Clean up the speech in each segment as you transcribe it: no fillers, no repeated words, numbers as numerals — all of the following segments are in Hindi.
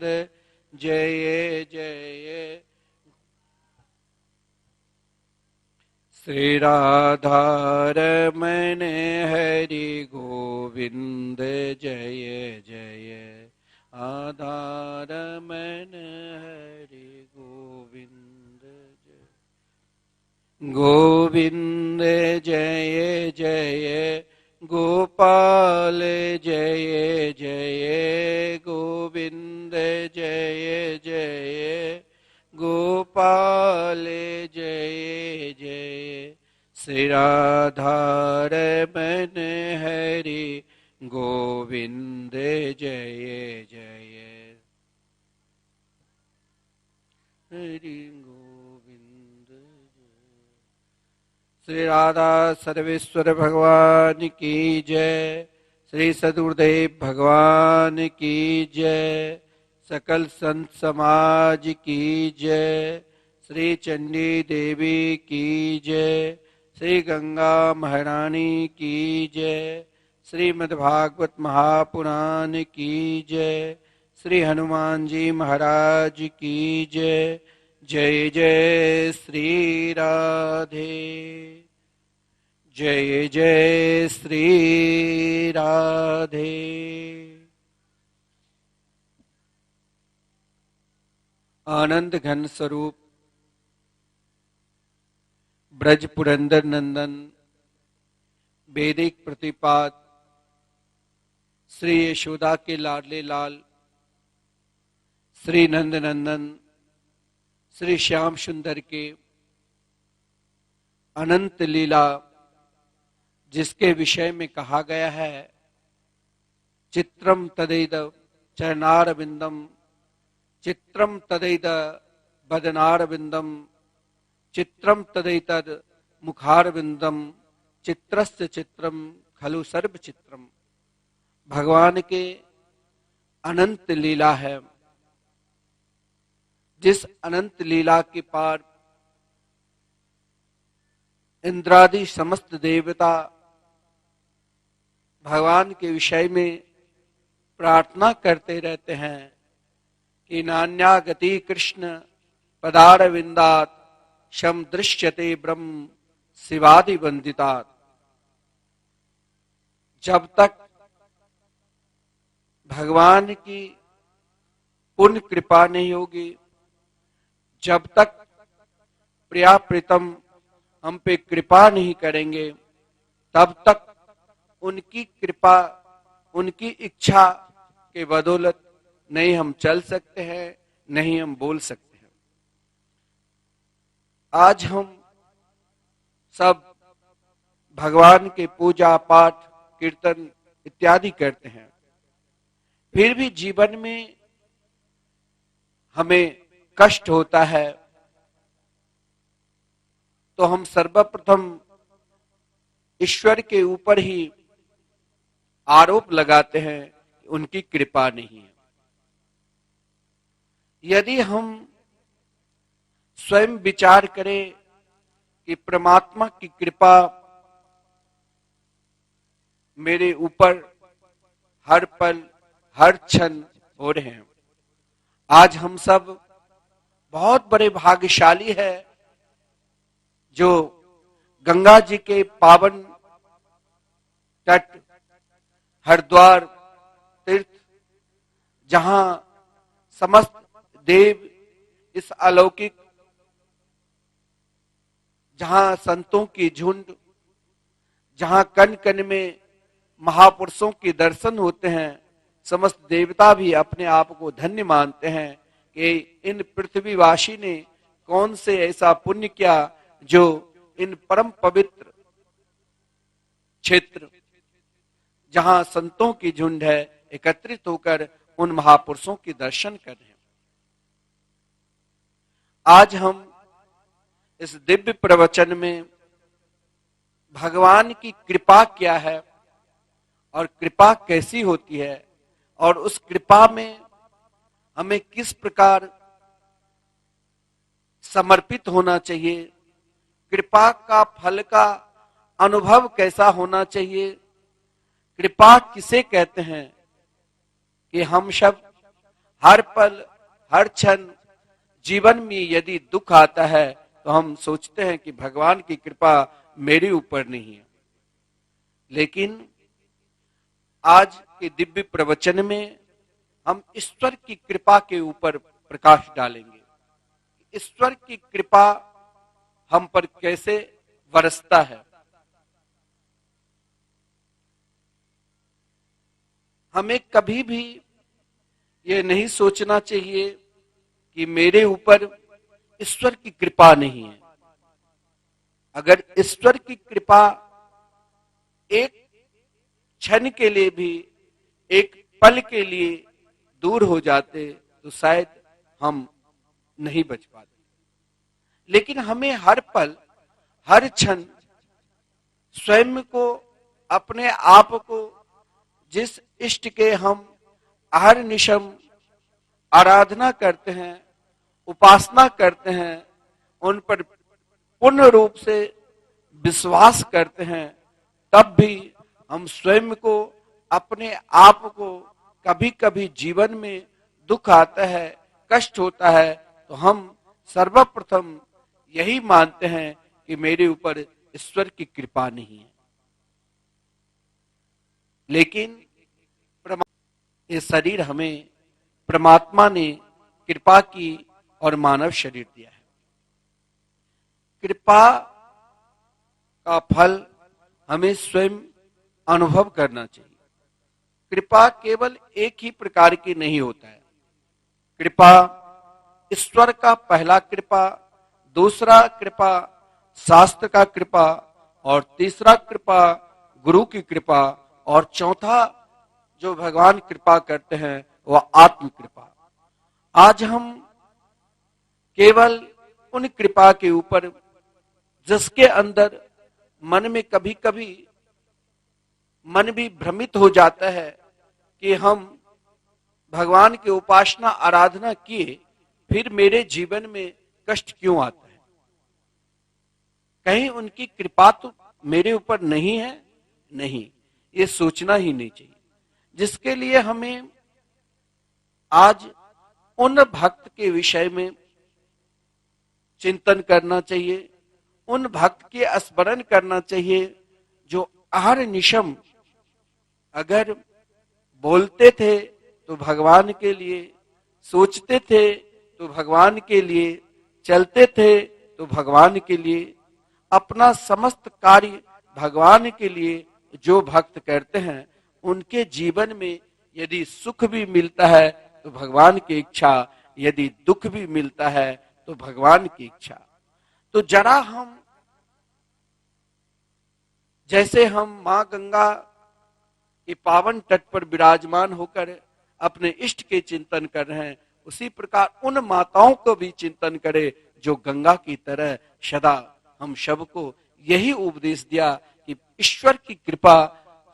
जय जय। श्री राधा रमण हरि गोविंद जय जय। राधा रमण हरि गोविंद जय गोविंद जय जय। गोपाल जय जय। गोविंद जय जय। गोपाल जय जय। श्री राधा रमण हरि गोविंद जय जय। हरि गोविंद जय। श्री राधा सर्वेश्वर भगवान की जय। श्री सद्गुरुदेव भगवान की जय। सकल संत समाज की जय। श्री चंडी देवी की जय। श्री गंगा महारानी की जय। श्रीमद्भागवत महापुराण की जय। श्री हनुमान जी महाराज की जय। जय जय श्री राधे। जय जय श्री राधे। आनंद घन स्वरूप ब्रज पुरंदर नंदन वैदिक प्रतिपाद श्री यशोदा के लाडले लाल श्री नंद नंदन श्री श्याम सुंदर के अनंत लीला, जिसके विषय में कहा गया है चित्रम तदैद चरणारविंदम, चित्रम तदैद बदनारविंदम, चित्रम तदैतद मुखारविंदम, चित्रस्य चित्रम खलु सर्व चित्रम। भगवान के अनंत लीला है, जिस अनंत लीला के पार इंद्रादि समस्त देवता भगवान के विषय में प्रार्थना करते रहते हैं कि नान्या गति कृष्ण पदारविंदात शम दृश्यते ब्रह्म शिवादि वंदितात। जब तक भगवान की पूर्ण कृपा नहीं होगी, जब तक प्रिया प्रीतम हम पे कृपा नहीं करेंगे, तब तक उनकी कृपा उनकी इच्छा के बदौलत नहीं हम चल सकते हैं, नहीं हम बोल सकते हैं। आज हम सब भगवान के पूजा पाठ कीर्तन इत्यादि करते हैं, फिर भी जीवन में हमें कष्ट होता है, तो हम सर्वप्रथम ईश्वर के ऊपर ही आरोप लगाते हैं कि उनकी कृपा नहीं है। यदि हम स्वयं विचार करें कि परमात्मा की कृपा मेरे ऊपर हर पल हर क्षण हो रहे हैं। आज हम सब बहुत बड़े भाग्यशाली है जो गंगा जी के पावन तट हरिद्वार तीर्थ, जहां समस्त देव इस अलौकिक, जहां संतों की झुंड, जहां कण कण में महापुरुषों के दर्शन होते हैं, समस्त देवता भी अपने आप को धन्य मानते हैं कि इन पृथ्वीवासी ने कौन से ऐसा पुण्य किया जो इन परम पवित्र क्षेत्र जहां संतों की झुंड है एकत्रित होकर उन महापुरुषों के दर्शन कर रहे हैं। आज हम इस दिव्य प्रवचन में भगवान की कृपा क्या है और कृपा कैसी होती है और उस कृपा में हमें किस प्रकार समर्पित होना चाहिए, कृपा का फल का अनुभव कैसा होना चाहिए, कृपा किसे कहते हैं कि हम सब हर पल हर क्षण जीवन में यदि दुख आता है तो हम सोचते हैं कि भगवान की कृपा मेरे ऊपर नहीं है। लेकिन आज के दिव्य प्रवचन में हम ईश्वर की कृपा के ऊपर प्रकाश डालेंगे। ईश्वर की कृपा हम पर कैसे बरसता है। हमें कभी भी ये नहीं सोचना चाहिए कि मेरे ऊपर ईश्वर की कृपा नहीं है। अगर ईश्वर की कृपा एक क्षण के लिए भी, एक पल के लिए दूर हो जाते तो शायद हम नहीं बच पाते। लेकिन हमें हर पल हर क्षण स्वयं को, अपने आप को, जिस इष्ट के हम अहर्निशम आराधना करते हैं, उपासना करते हैं, उन पर पूर्ण रूप से विश्वास करते हैं, तब भी हम स्वयं को, अपने आप को कभी कभी जीवन में दुख आता है, कष्ट होता है, तो हम सर्वप्रथम यही मानते हैं कि मेरे ऊपर ईश्वर की कृपा नहीं है। लेकिन ये शरीर हमें परमात्मा ने कृपा की और मानव शरीर दिया है। कृपा का फल हमें स्वयं अनुभव करना चाहिए। कृपा केवल एक ही प्रकार की नहीं होता है। कृपा ईश्वर का पहला कृपा, दूसरा कृपा शास्त्र का कृपा, और तीसरा कृपा गुरु की कृपा, और चौथा जो भगवान कृपा करते हैं वह आत्म कृपा। आज हम केवल उन कृपा के ऊपर, जिसके अंदर मन में कभी कभी मन भी भ्रमित हो जाता है कि हम भगवान की उपासना आराधना किए, फिर मेरे जीवन में कष्ट क्यों आता है। कहीं उनकी कृपा तो मेरे ऊपर नहीं है? नहीं, ये सोचना ही नहीं चाहिए। जिसके लिए हमें आज उन भक्त के विषय में चिंतन करना चाहिए, उन भक्त के स्मरण करना चाहिए जो अहर्निशम अगर बोलते थे तो भगवान के लिए, सोचते थे तो भगवान के लिए, चलते थे तो भगवान के लिए, अपना समस्त कार्य भगवान के लिए जो भक्त करते हैं, उनके जीवन में यदि सुख भी मिलता है तो भगवान की इच्छा, यदि दुख भी मिलता है तो भगवान की इच्छा। तो जरा हम, जैसे हम मां गंगा के पावन तट पर विराजमान होकर अपने इष्ट के चिंतन कर रहे हैं, उसी प्रकार उन माताओं को भी चिंतन करें जो गंगा की तरह सदा हम सबको यही उपदेश दिया कि ईश्वर की कृपा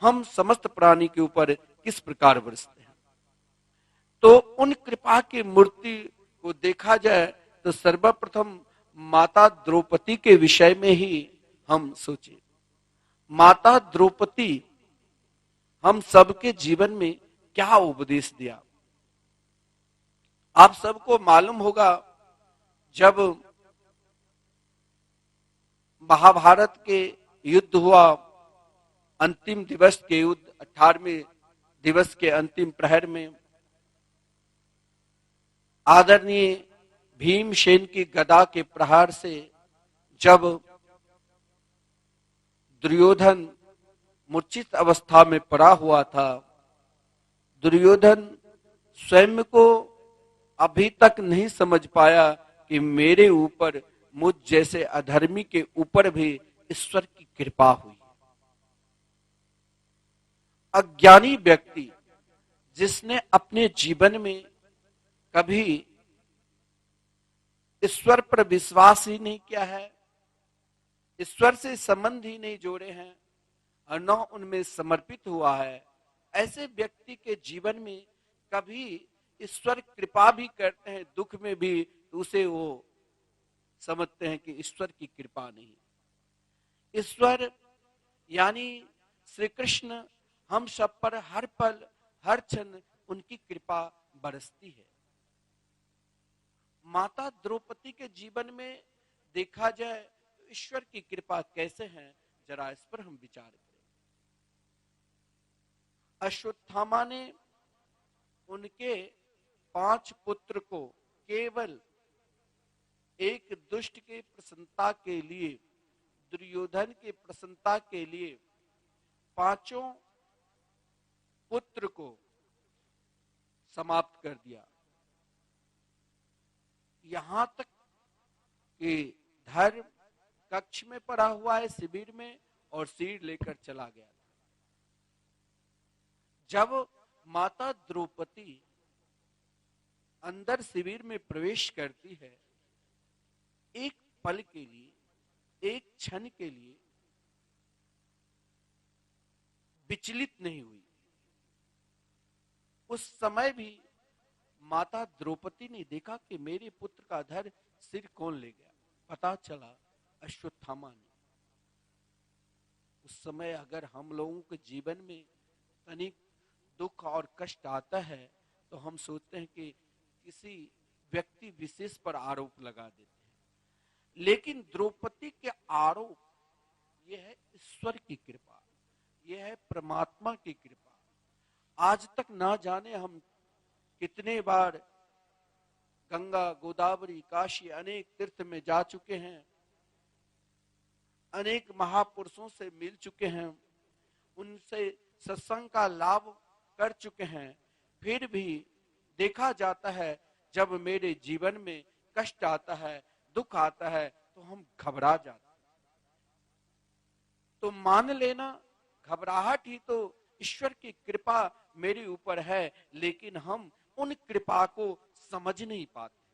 हम समस्त प्राणी के ऊपर किस प्रकार बरसते हैं। तो उन कृपा की मूर्ति को देखा जाए तो सर्वप्रथम माता द्रौपदी के विषय में ही हम सोचें। माता द्रौपदी हम सबके जीवन में क्या उपदेश दिया। आप सबको मालूम होगा, जब महाभारत के युद्ध हुआ, अंतिम दिवस के युद्ध, 18वें दिवस के अंतिम प्रहर में आदरणीय भीमसेन की गदा के प्रहार से जब दुर्योधन मूर्छित अवस्था में पड़ा हुआ था, दुर्योधन स्वयं को अभी तक नहीं समझ पाया कि मेरे ऊपर, मुझ जैसे अधर्मी के ऊपर भी ईश्वर की कृपा हुई। अज्ञानी व्यक्ति जिसने अपने जीवन में कभी ईश्वर पर विश्वास ही नहीं किया है, ईश्वर से संबंध ही नहीं जोड़े हैं और न उनमें समर्पित हुआ है, ऐसे व्यक्ति के जीवन में कभी ईश्वर कृपा भी करते हैं, दुख में भी, तो उसे वो समझते हैं कि ईश्वर की कृपा नहीं। ईश्वर यानी श्री कृष्ण हम सब पर हर पल हर क्षण उनकी कृपा बरसती है। माता द्रौपदी के जीवन में देखा जाए तो ईश्वर की कृपा कैसे है, जरा इस पर हम विचार करें। अश्वत्थामा ने उनके 5 पुत्र को केवल एक दुष्ट के प्रसन्नता के लिए, दुर्योधन के प्रसन्नता के लिए 5 पुत्र को समाप्त कर दिया। यहां तक कि धर्म कक्ष में पड़ा हुआ है शिविर में और सिर लेकर चला गया। जब माता द्रौपदी अंदर शिविर में प्रवेश करती है, एक पल के लिए, एक क्षण के लिए विचलित नहीं हुई। उस समय भी माता द्रौपदी ने देखा कि मेरे पुत्र का धड़ सिर कौन ले गया। पता चला अश्वत्थामा ने। उस समय अगर हम लोगों के जीवन में तनिक दुख और कष्ट आता है तो हम सोचते हैं कि किसी व्यक्ति विशेष पर आरोप लगा देते हैं, लेकिन द्रौपदी के आरोप यह है ईश्वर की कृपा, यह है परमात्मा की कृपा। आज तक ना जाने हम कितने बार गंगा, गोदावरी, काशी अनेक तीर्थ में जा चुके हैं, अनेक महापुरुषों से मिल चुके हैं, उनसे सत्संग का लाभ कर चुके हैं, फिर भी देखा जाता है जब मेरे जीवन में कष्ट आता है, दुख आता है तो हम घबरा जाते हैं। तो मान लेना घबराहट ही तो ईश्वर की कृपा मेरे ऊपर है, लेकिन हम उन कृपा को समझ नहीं पाते।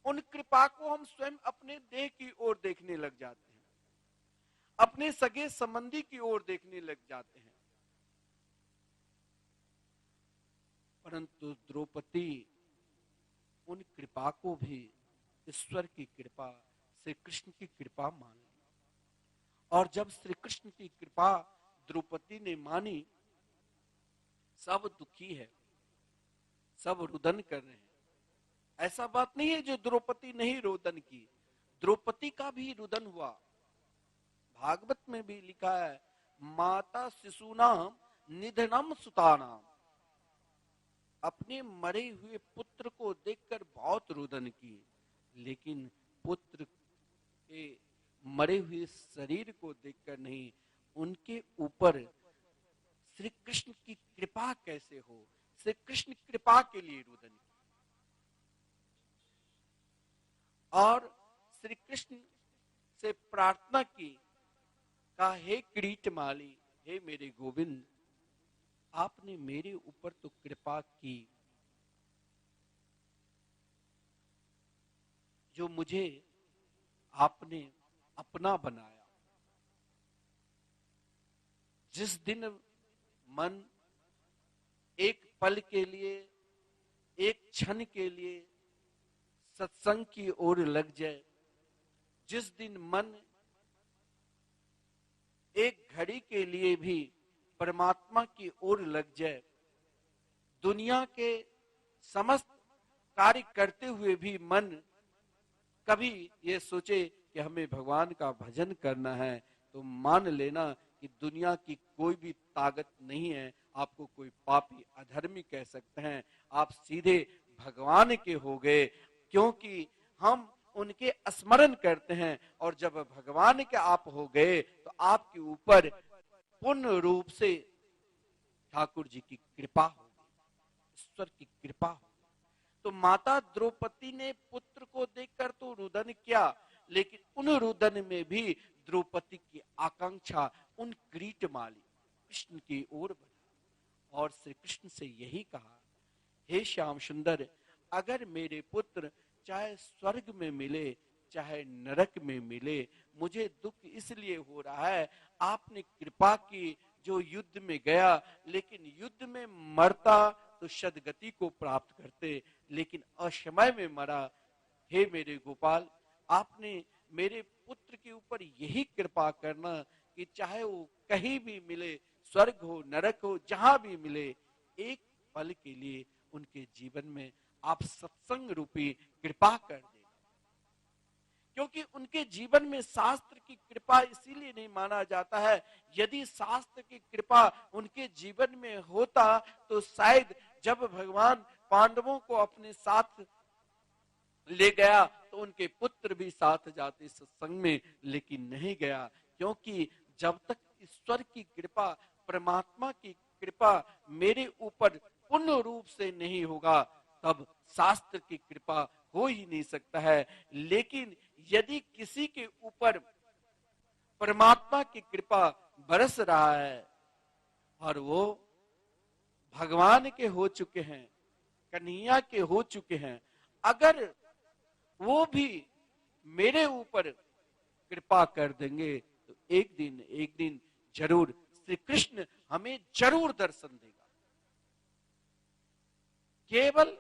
उन कृपा को हम स्वयं अपने देह की ओर देखने लग जाते हैं, अपने सगे संबंधी की ओर देखने लग जाते हैं। परंतु द्रौपदी उन कृपा को भी ईश्वर की कृपा, श्री कृष्ण की कृपा मान ली। और जब श्री कृष्ण की कृपा द्रौपदी ने मानी, सब दुखी है, सब रुदन कर रहे हैं। ऐसा बात नहीं है जो द्रौपदी नहीं रोदन की, द्रौपदी का भी रुदन हुआ। भागवत में भी लिखा है, माता शिशुनाम निधनम सुतानाम। अपने मरे हुए पुत्र को देखकर बहुत रुदन की, लेकिन पुत्र के मरे हुए शरीर को देखकर नहीं, उनके ऊपर श्री कृष्ण की कृपा कैसे हो, श्री कृष्ण कृपा के लिए रुदन की। और श्री कृष्ण से प्रार्थना की, कहा हे किरीटमाली, हे मेरे गोविंद, आपने मेरे ऊपर तो कृपा की, जो मुझे आपने अपना बनाया। जिस दिन मन एक पल के लिए, एक क्षण के लिए सत्संग की ओर लग जाए, जिस दिन मन एक घड़ी के लिए भी परमात्मा की ओर लग जाए, दुनिया के समस्त कार्य करते हुए भी मन कभी ये सोचे कि हमें भगवान का भजन करना है, तो मान लेना कि दुनिया की कोई भी ताकत नहीं है आपको कोई पापी अधर्मी कह सकते हैं। आप सीधे भगवान के हो गए, क्योंकि हम उनके स्मरण करते हैं। और जब भगवान के आप हो गए तो आपके ऊपर पूर्ण रूप से ठाकुर जी की कृपा होगी, ईश्वर की कृपा होगी। तो माता द्रौपदी ने पुत्र को देखकर तो रुदन किया, लेकिन उन रुदन में भी द्रौपदी की आकांक्षा उन किरीटमाली कृष्ण की ओर बढ़ी और श्री कृष्ण से यही कहा, हे श्याम सुंदर, अगर मेरे पुत्र चाहे स्वर्ग में मिले चाहे नरक में मिले, मुझे दुख इसलिए हो रहा है आपने कृपा की, जो युद्ध में गया, लेकिन युद्ध में मरता तो सदगति को प्राप्त करते, लेकिन असमय में मरा। हे मेरे गोपाल, आपने मेरे पुत्र के ऊपर यही कृपा करना कि चाहे वो कहीं भी मिले, स्वर्ग हो नरक हो, जहां भी मिले, एक पल के लिए उनके जीवन में आप सत्संग रूपी कृपा कर देना। क्योंकि उनके जीवन में शास्त्र की कृपा इसीलिए नहीं माना जाता है। यदि शास्त्र की कृपा उनके जीवन में होता तो शायद जब भगवान पांडवों को अपने साथ ले गया तो उनके पुत्र भी साथ जाते सत्संग में, लेकिन नहीं गया। क्योंकि जब तक ईश्वर की कृपा, परमात्मा की कृपा मेरे ऊपर पूर्ण रूप से नहीं होगा, तब शास्त्र की कृपा हो ही नहीं सकता है। लेकिन यदि किसी के ऊपर परमात्मा की कृपा बरस रहा है और वो भगवान के हो चुके हैं, कन्हैया के हो चुके हैं, अगर वो भी मेरे ऊपर कृपा कर देंगे तो एक दिन जरूर श्री कृष्ण हमें जरूर दर्शन देगा। केवल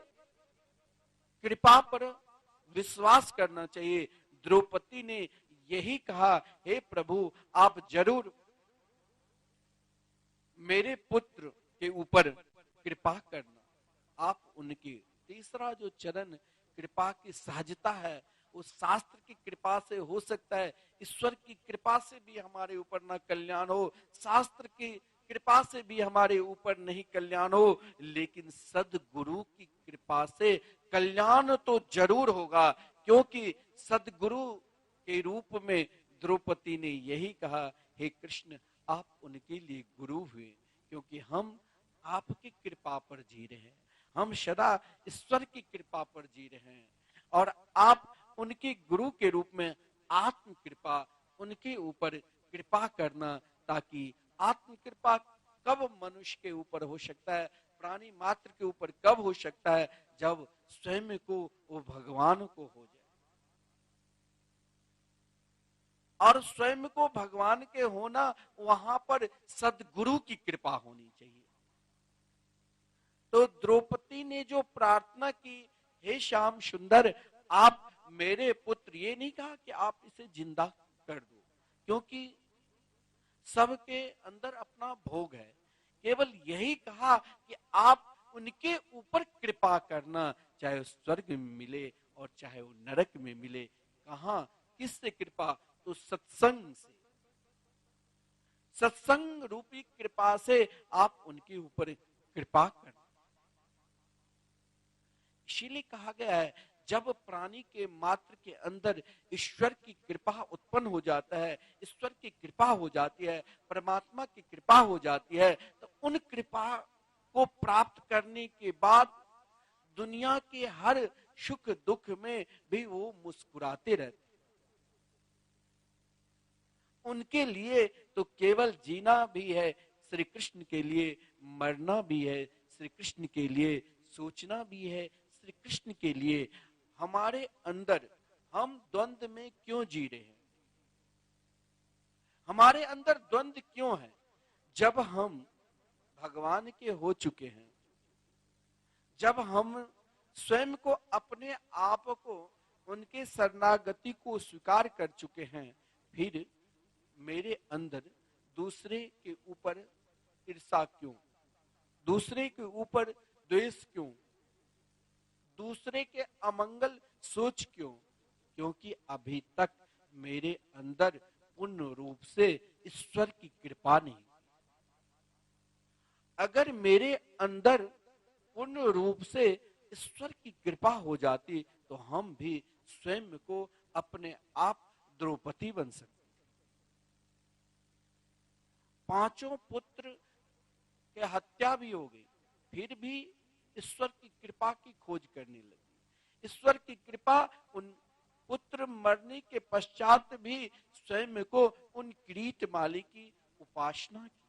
कृपा पर विश्वास करना चाहिए। द्रौपदी ने यही कहा, हे प्रभु आप जरूर मेरे पुत्र के ऊपर कृपा करना। आप उनकी तीसरा जो चरण कृपा की सहजता है, वो शास्त्र की कृपा से हो सकता है। ईश्वर की कृपा से भी हमारे ऊपर ना कल्याण हो, शास्त्र की कृपा से भी हमारे ऊपर नहीं कल्याण हो, लेकिन सदगुरु की कृपा से कल्याण तो जरूर होगा। क्योंकि सदगुरु के रूप में द्रौपदी ने यही कहा, हे कृष्ण आप उनके लिए गुरु हुए, क्योंकि हम आपकी कृपा पर जी रहे हैं, हम सदा ईश्वर की कृपा पर जी रहे हैं। और आप उनके गुरु के रूप में आत्म कृपा उनके ऊपर कृपा करना, ताकि आत्म कृपा कब मनुष्य के ऊपर हो सकता है, प्राणी मात्र के ऊपर कब हो सकता है, जब स्वयं को वो भगवान को हो जाए। और स्वयं को भगवान के होना, वहां पर सदगुरु की कृपा होनी चाहिए। तो द्रौपदी ने जो प्रार्थना की, हे श्याम सुंदर आप मेरे पुत्र, ये नहीं कहा कि आप इसे जिंदा कर दो, क्योंकि सबके अंदर अपना भोग है। केवल यही कहा कि आप उनके ऊपर कृपा करना, चाहे वो स्वर्ग में मिले और चाहे वो नरक में मिले। कहा किससे कृपा? तो सत्संग से, सत्संग रूपी कृपा से आप उनके ऊपर कृपा करना। इसीलिए कहा गया है, जब प्राणी के मात्र के अंदर ईश्वर की कृपा उत्पन्न हो जाता है, ईश्वर की कृपा हो जाती है, परमात्मा की कृपा हो जाती है, तो उन कृपा को प्राप्त करने के बाद दुनिया के हर सुख दुख में भी वो मुस्कुराते रहते। उनके लिए तो केवल जीना भी है श्री कृष्ण के लिए, मरना भी है श्री कृष्ण के लिए, सोचना भी है श्री कृष्ण के लिए। हमारे अंदर हम द्वंद्व में क्यों जी रहे हैं? हमारे अंदर द्वंद्व क्यों है? जब हम भगवान के हो चुके हैं, जब हम स्वयं को, अपने आप को, उनके शरणागति को स्वीकार कर चुके हैं, फिर मेरे अंदर दूसरे के ऊपर ईर्षा क्यों? दूसरे के ऊपर द्वेष क्यों? दूसरे के अमंगल सोच क्यों? क्योंकि अभी तक मेरे अंदर पूर्ण रूप से ईश्वर की कृपा नहीं। अगर मेरे अंदर पूर्ण रूप से ईश्वर की कृपा हो जाती तो हम भी स्वयं को अपने आप द्रौपदी बन सकते। पांचों पुत्र के हत्या भी हो गई, फिर भी ईश्वर की कृपा की खोज करने लगी। ईश्वर की कृपा, उन पुत्र मरने के पश्चात भी स्वयं को उन किरीट माली की उपासना की,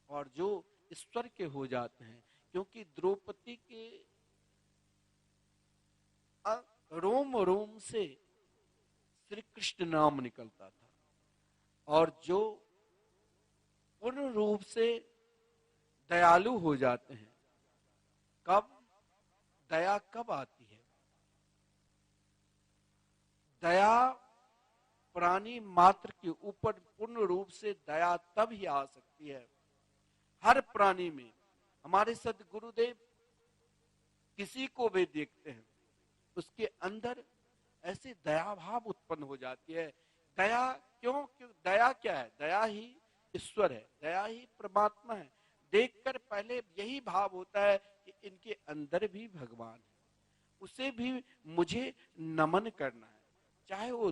और जो ईश्वर के हो जाते हैं। क्योंकि द्रौपदी के रोम रोम से श्री कृष्ण नाम निकलता था, और जो पूर्ण रूप से दयालु हो जाते हैं, कब दया कब आती है? दया प्राणी मात्र के ऊपर पूर्ण रूप से दया तब ही आ सकती है, हर प्राणी में। हमारे सदगुरुदेव किसी को भी देखते हैं उसके अंदर ऐसे दया भाव उत्पन्न हो जाती है। दया क्यों दया क्या है? दया ही ईश्वर है, दया ही परमात्मा है। देखकर पहले यही भाव होता है कि इनके अंदर भी भगवान है, उसे भी मुझे नमन करना है, चाहे वो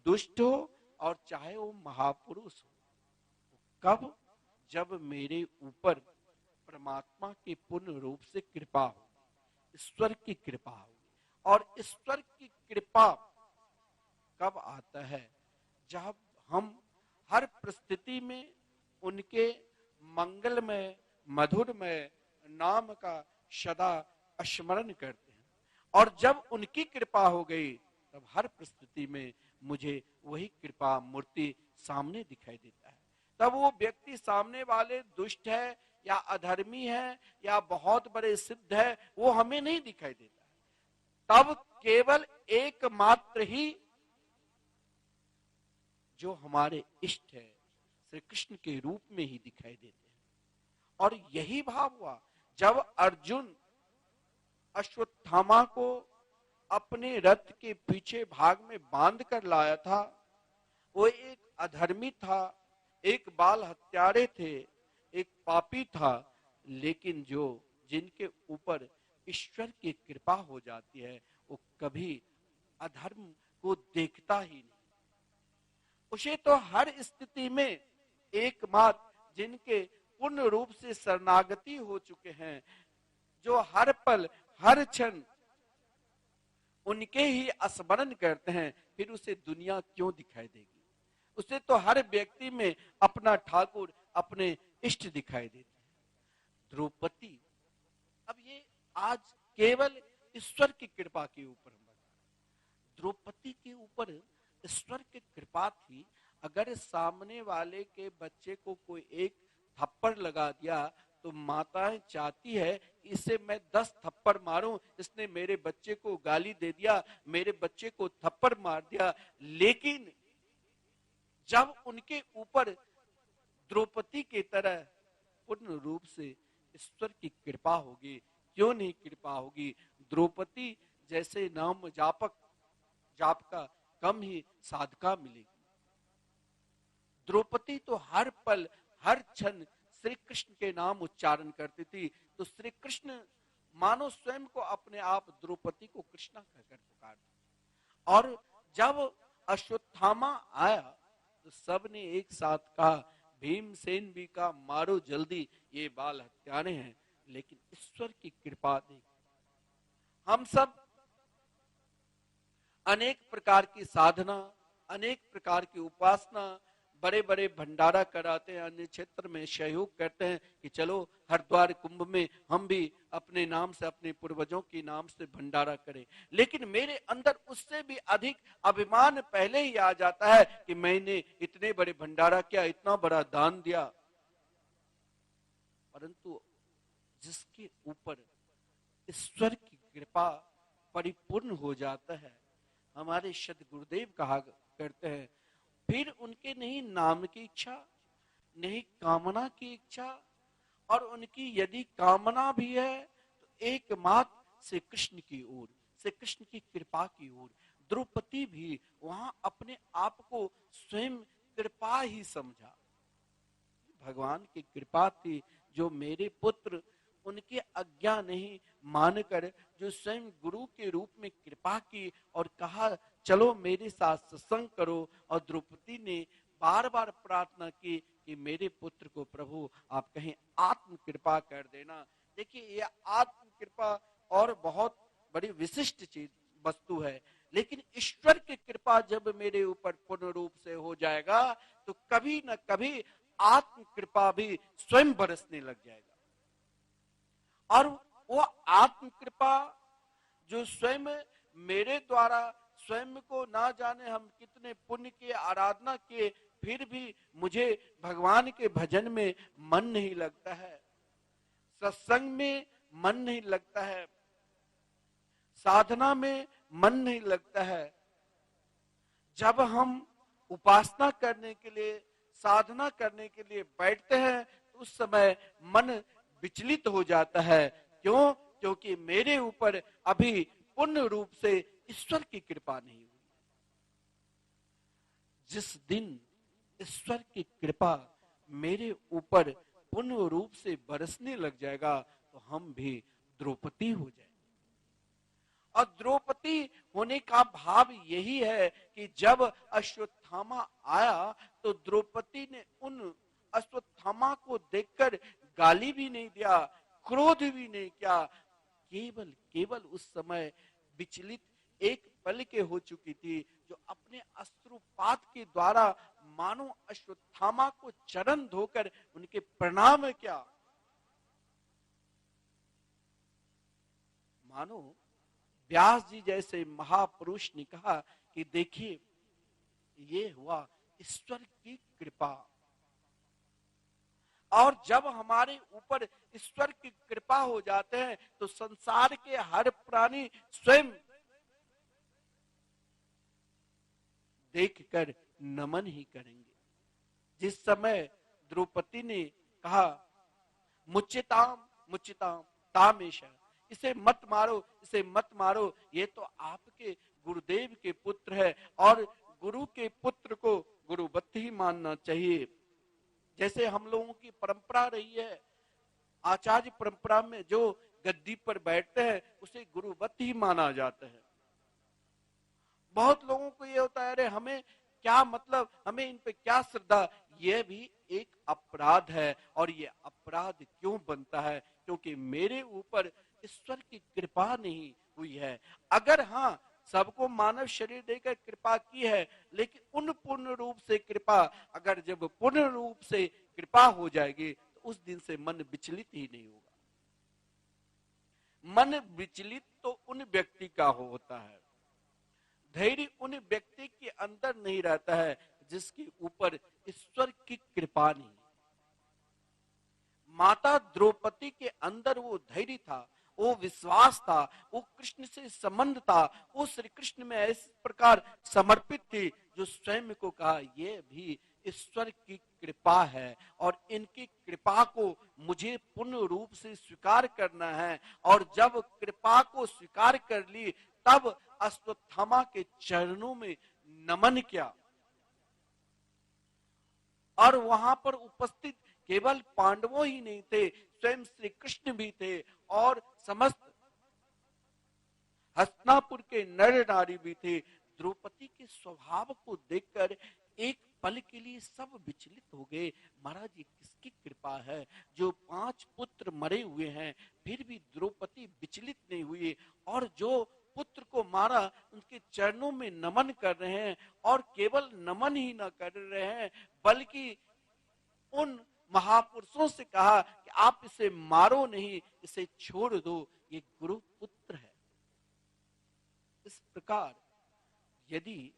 दुष्ट हो और चाहे वो महापुरुष हो। कब? जब मेरे ऊपर परमात्मा की पूर्ण रूप से कृपा हो, ईश्वर की कृपा हो। और ईश्वर की कृपा कब आता है? जब हम हर परिस्थिति में उनके मंगलमय मधुरमय नाम का सदा स्मरण करते हैं। और जब उनकी कृपा हो गई तब हर परिस्थिति में मुझे वही कृपा मूर्ति सामने दिखाई देता है। तब वो व्यक्ति सामने वाले दुष्ट है या अधर्मी है या बहुत बड़े सिद्ध है, वो हमें नहीं दिखाई देता है। तब केवल एकमात्र ही जो हमारे इष्ट है श्री कृष्ण के रूप में ही दिखाई देते हैं। और यही भाव हुआ जब अर्जुन अश्वत्थामा को अपने रथ के पीछे भाग में बांध कर लाया था। वो एक अधर्मी था, एक बाल हत्यारे थे, एक पापी था, लेकिन जो जिनके ऊपर ईश्वर की कृपा हो जाती है वो कभी अधर्म को देखता ही नहीं। उसे तो हर स्थिति में एकमात्र जिनके पूर्ण रूप से शरणागति हो चुके हैं, जो हर पल हर क्षण उनके ही स्मरण करते हैं, फिर उसे दुनिया क्यों दिखाई देगी? उसे तो हर व्यक्ति में अपना ठाकुर अपने इष्ट दिखाई देते हैं। द्रौपदी, अब ये आज केवल ईश्वर की कृपा के ऊपर हम बता रहे। द्रौपदी के ऊपर ईश्वर की कृपा थी। अगर सामने वाले के बच्चे को कोई एक थप्पड़ लगा दिया तो माताएं चाहती है इसे मैं 10 थप्पड़ मारूं, इसने मेरे बच्चे को गाली दे दिया, मेरे बच्चे को थप्पड़ मार दिया। लेकिन जब उनके ऊपर द्रौपदी की तरह पूर्ण रूप से ईश्वर की कृपा होगी, क्यों नहीं कृपा होगी? द्रौपदी जैसे नाम जाप का कम ही साधका मिलेगी। द्रौपदी तो हर पल हर क्षण श्री कृष्ण के नाम उच्चारण करती थी। तो श्री कृष्ण मानो स्वयं को अपने आप द्रौपदी को कृष्णा कहकर पुकारते। और जब अश्वत्थामा आया तो सबने एक साथ कहा भीमसेन भी का मारो जल्दी, ये बाल हत्यारे हैं। लेकिन ईश्वर की कृपा देख हम सब अनेक प्रकार की साधना, अनेक प्रकार की उपासना, बड़े बड़े भंडारा कराते हैं, अन्य क्षेत्र में सहयोग करते हैं कि चलो हरिद्वार कुंभ में हम भी अपने नाम से अपने पूर्वजों के नाम से भंडारा करें। लेकिन मेरे अंदर उससे भी अधिक अभिमान पहले ही आ जाता है कि मैंने इतने बड़े भंडारा किया, इतना बड़ा दान दिया। परंतु जिसके ऊपर ईश्वर की कृपा परिपूर्ण हो जाता है, हमारे सद्गुरुदेव कहा करते हैं, फिर उनके नहीं नाम की इच्छा, नहीं कामना की इच्छा, और उनकी यदि कामना भी है तो एकमात्र श्री कृष्ण की ओर, श्री कृष्ण की कृपा की ओर। द्रौपदी भी वहां अपने आप को स्वयं कृपा ही समझा। भगवान की कृपा थी जो मेरे पुत्र उनके आज्ञा नहीं मानकर जो स्वयं गुरु के रूप में कृपा की और कहा चलो मेरे साथ सत्संग करो। और द्रौपदी ने बार बार प्रार्थना की कि मेरे पुत्र को प्रभु आप कहीं आत्म कृपा कर देना। देखिए यह आत्म कृपा और बहुत बड़ी विशिष्ट चीज वस्तु है, लेकिन ईश्वर की कृपा जब मेरे ऊपर पूर्ण रूप से हो जाएगा तो कभी न कभी आत्म कृपा भी स्वयं बरसने लग जाएगा। और वो आत्म कृपा जो स्वयं मेरे द्वारा स्वयं को ना जाने हम कितने पुण्य की आराधना किए, फिर भी मुझे भगवान के भजन में मन नहीं लगता है, सत्संग में मन नहीं लगता है, साधना में मन नहीं लगता है। जब हम उपासना करने के लिए, साधना करने के लिए बैठते हैं तो उस समय मन विचलित हो जाता है। क्यों? क्योंकि मेरे ऊपर अभी पूर्ण रूप से ईश्वर की कृपा नहीं हुई। जिस दिन ईश्वर की कृपा मेरे ऊपर पूर्ण रूप से बरसने लग जाएगा तो हम भी द्रौपदी हो जाएंगे। और द्रौपदी होने का भाव यही है कि जब अश्वत्थामा आया तो द्रौपदी ने उन अश्वत्थामा को देखकर गाली भी नहीं दिया, क्रोध भी नहीं किया, केवल केवल उस समय विचलित एक पल के हो चुकी थी, जो अपने अश्रुपात के द्वारा मानो अश्वत्थामा को चरण धोकर उनके प्रणाम किया। मानो व्यास जी जैसे महापुरुष ने कहा कि देखिए ये हुआ ईश्वर की कृपा। और जब हमारे ऊपर ईश्वर की कृपा हो जाते हैं तो संसार के हर प्राणी स्वयं देखकर नमन ही करेंगे। जिस समय द्रौपदी ने कहा मुच्चिताम मुच्चिताम तामेश, इसे मत मारो, इसे मत मारो, ये तो आपके गुरुदेव के पुत्र है और गुरु के पुत्र को गुरुवत ही मानना चाहिए। जैसे हम लोगों की परंपरा रही है, आचार्य परंपरा में जो गद्दी पर बैठते हैं उसे गुरुवत ही माना जाता है। बहुत लोगों को ये होता है अरे हमें क्या मतलब, हमें इन पे क्या श्रद्धा। यह भी एक अपराध है। और ये अपराध क्यों बनता है? क्योंकि मेरे ऊपर ईश्वर की कृपा नहीं हुई है। अगर हाँ सबको मानव शरीर देकर कृपा की है, लेकिन उन पूर्ण रूप से कृपा, अगर जब पूर्ण रूप से कृपा हो जाएगी तो उस दिन से मन विचलित ही नहीं होगा। मन विचलित तो उन व्यक्ति का होता है, धैर्य उन व्यक्ति के अंदर नहीं रहता है जिसके ऊपर ईश्वर की कृपा नहीं। माता द्रौपदी के अंदर वो धैर्य था, वो विश्वास था, वो कृष्ण से संबंध था, वो श्री कृष्ण में इस प्रकार समर्पित थी जो स्वयं को कहा ये भी ईश्वर की कृपा है और इनकी कृपा को मुझे पूर्ण रूप से स्वीकार करना है। और जब कृपा को स्वीकार कर ली तब अश्वत्थामा के चरणों में नमन किया। और वहां पर उपस्थित केवल पांडवों ही नहीं थे, स्वयं श्री कृष्ण भी थे और समस्त हस्तिनापुर के नर नारी भी थे। द्रौपदी के स्वभाव को देखकर एक पल के लिए सब विचलित हो गए। महाराज ये किसकी कृपा है जो 5 पुत्र मरे हुए हैं फिर भी द्रौपदी विचलित नहीं हुई, और जो पुत्र को मारा उनके चरणों में नमन कर रहे हैं, और केवल नमन ही न कर रहे हैं बल्कि उन महापुरुषों से कहा कि आप इसे मारो नहीं, इसे छोड़ दो, ये गुरु पुत्र है। इस प्रकार यदि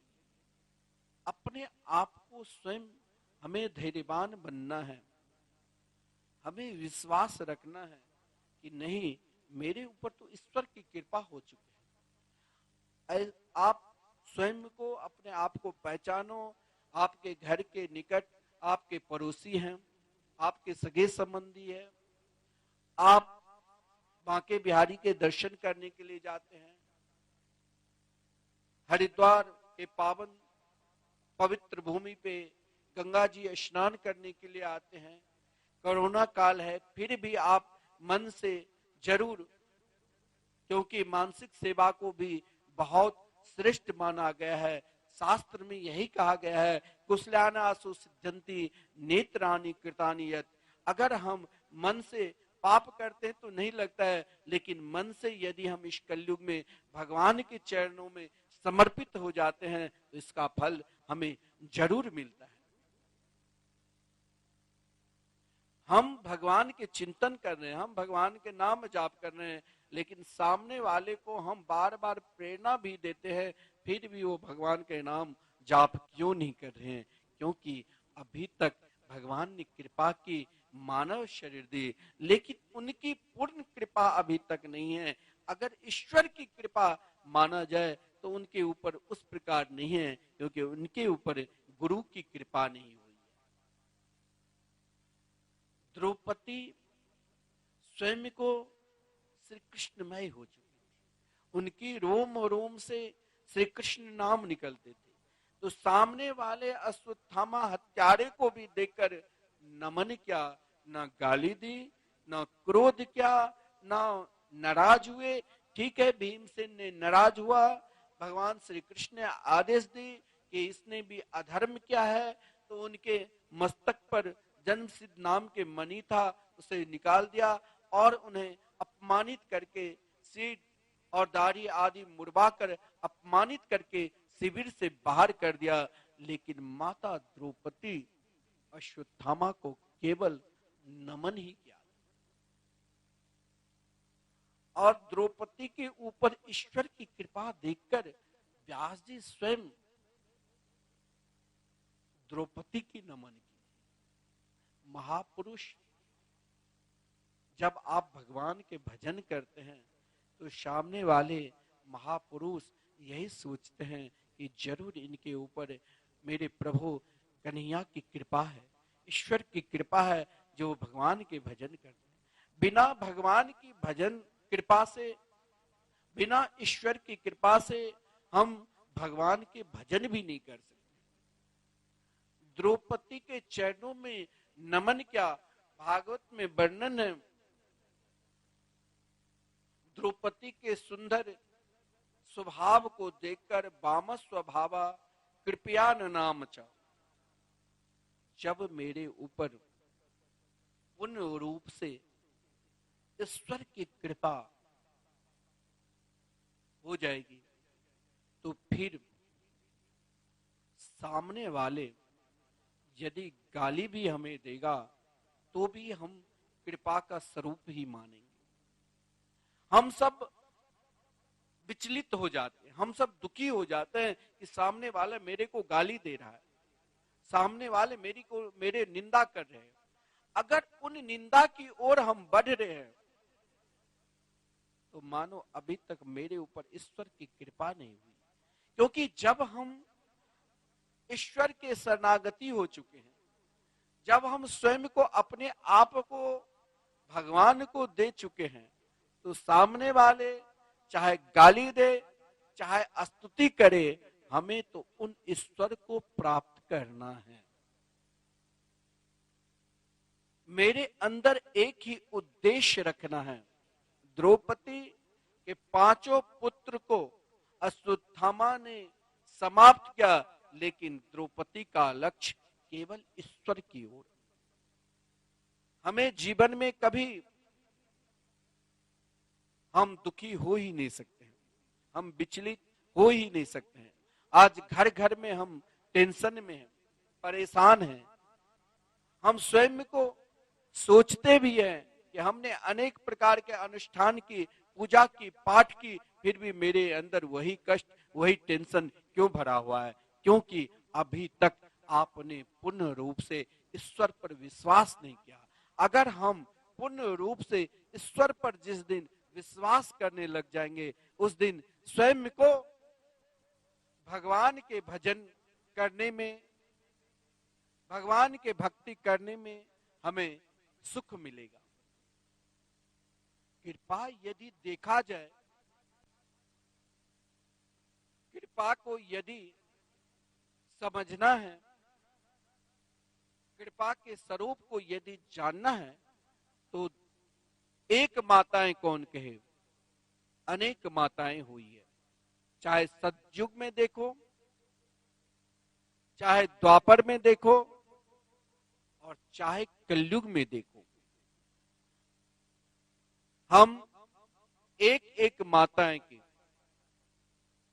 अपने आप को स्वयं हमें धैर्यवान बनना है, हमें विश्वास रखना है कि नहीं मेरे ऊपर तो ईश्वर की कृपा हो चुकी है। आप स्वयं को अपने आप को पहचानो। आपके घर के निकट आपके पड़ोसी हैं, आपके सगे संबंधी है, आप बांके बिहारी के दर्शन करने के लिए जाते हैं, हरिद्वार के पावन पवित्र भूमि पे गंगा जी स्नान करने के लिए आते हैं। कोरोना काल है फिर भी आप मन से जरूर, क्योंकि मानसिक सेवा को भी बहुत श्रेष्ठ माना गया है। शास्त्र में यही कहा गया है कुशल्यानासु सिद्धंति नेत्राणि कृतानि यत्। अगर हम मन से पाप करते हैं तो नहीं लगता है, लेकिन मन से यदि हम इस कलयुग में भगवान के चरणों में समर्पित हो जाते हैं तो इसका फल हमें जरूर मिलता है। हम भगवान के चिंतन कर रहे हैं, हम भगवान के नाम जाप कर रहे हैं, लेकिन सामने वाले को हम बार बार प्रेरणा भी देते हैं फिर भी वो भगवान के नाम जाप क्यों नहीं कर रहे हैं? क्योंकि अभी तक भगवान ने कृपा की, मानव शरीर दी, लेकिन उनकी पूर्ण कृपा अभी तक नहीं है। अगर ईश्वर की कृपा माना जाए तो उनके ऊपर उस प्रकार नहीं है, क्योंकि उनके ऊपर गुरु की कृपा नहीं हुई है। द्रौपदी स्वयं को श्री कृष्णमय हो चुकी थी, उनकी रोम रोम से श्री कृष्ण नाम निकलते थे। तो सामने वाले अश्वत्थामा हत्यारे को भी देखकर नमन क्या, न गाली दी, न क्रोध क्या, न नाराज हुए। ठीक है, भीमसेन ने नाराज हुआ, भगवान श्री कृष्ण ने आदेश दी कि इसने भी अधर्म किया है, तो उनके मस्तक पर जन्मसिद्ध नाम के मणि था, उसे निकाल दिया और उन्हें अपमानित करके सिर और दाढ़ी आदि मुड़वा कर अपमानित करके शिविर से बाहर कर दिया। लेकिन माता द्रौपदी अश्वत्थामा को केवल नमन ही किया और द्रौपदी के ऊपर ईश्वर की कृपा देखकर व्यास जी स्वयं द्रौपदी की नमन की। महापुरुष जब आप भगवान के भजन करते हैं तो सामने वाले महापुरुष यही सोचते हैं कि जरूर इनके ऊपर मेरे प्रभु कन्हैया की कृपा है, ईश्वर की कृपा है जो भगवान के भजन करते हैं। बिना भगवान की भजन कृपा से, बिना ईश्वर की कृपा से हम भगवान के भजन भी नहीं कर सकते। द्रौपदी के चरणों में नमन क्या, भागवत में वर्णन है द्रौपदी के सुंदर स्वभाव को देखकर वाम स्वभावा कृपया न नाम चा। जब मेरे ऊपर पूर्ण रूप से ईश्वर की कृपा हो जाएगी तो फिर सामने वाले यदि गाली भी हमें देगा तो भी हम कृपा का स्वरूप ही मानेंगे। हम सब विचलित हो जाते हैं, हम सब दुखी हो जाते हैं कि सामने वाला मेरे को गाली दे रहा है, सामने वाले मेरे निंदा कर रहे हैं। अगर उन निंदा की ओर हम बढ़ रहे हैं तो मानो अभी तक मेरे ऊपर ईश्वर की कृपा नहीं हुई, क्योंकि जब हम ईश्वर के शरणागति हो चुके हैं, जब हम स्वयं को अपने आप को भगवान को दे चुके हैं, तो सामने वाले चाहे गाली दे चाहे स्तुति करे, हमें तो उन ईश्वर को प्राप्त करना है। मेरे अंदर एक ही उद्देश्य रखना है। द्रौपदी के पांचों पुत्र को अश्वत्थामा ने समाप्त किया, लेकिन द्रौपदी का लक्ष्य केवल ईश्वर की ओर। हमें जीवन में कभी हम दुखी हो ही नहीं सकते हैं, हम विचलित हो ही नहीं सकते हैं। आज घर घर में हम टेंशन में हैं, परेशान हैं। हम स्वयं को सोचते भी हैं कि हमने अनेक प्रकार के अनुष्ठान की, पूजा की, पाठ की, फिर भी मेरे अंदर वही कष्ट, वही टेंशन क्यों भरा हुआ है? क्योंकि अभी तक आपने पूर्ण रूप से ईश्वर पर विश्वास नहीं किया। अगर हम पूर्ण रूप से ईश्वर पर जिस दिन विश्वास करने लग जाएंगे, उस दिन स्वयं को भगवान के भजन करने में, भगवान के भक्ति करने में हमें सुख मिलेगा। कृपा यदि देखा जाए, कृपा को यदि समझना है, कृपा के स्वरूप को यदि जानना है, तो एक माताएं कौन कहे, अनेक माताएं हुई है। चाहे सतयुग में देखो, चाहे द्वापर में देखो, और चाहे कलयुग में देखो, हम एक एक माताएं की,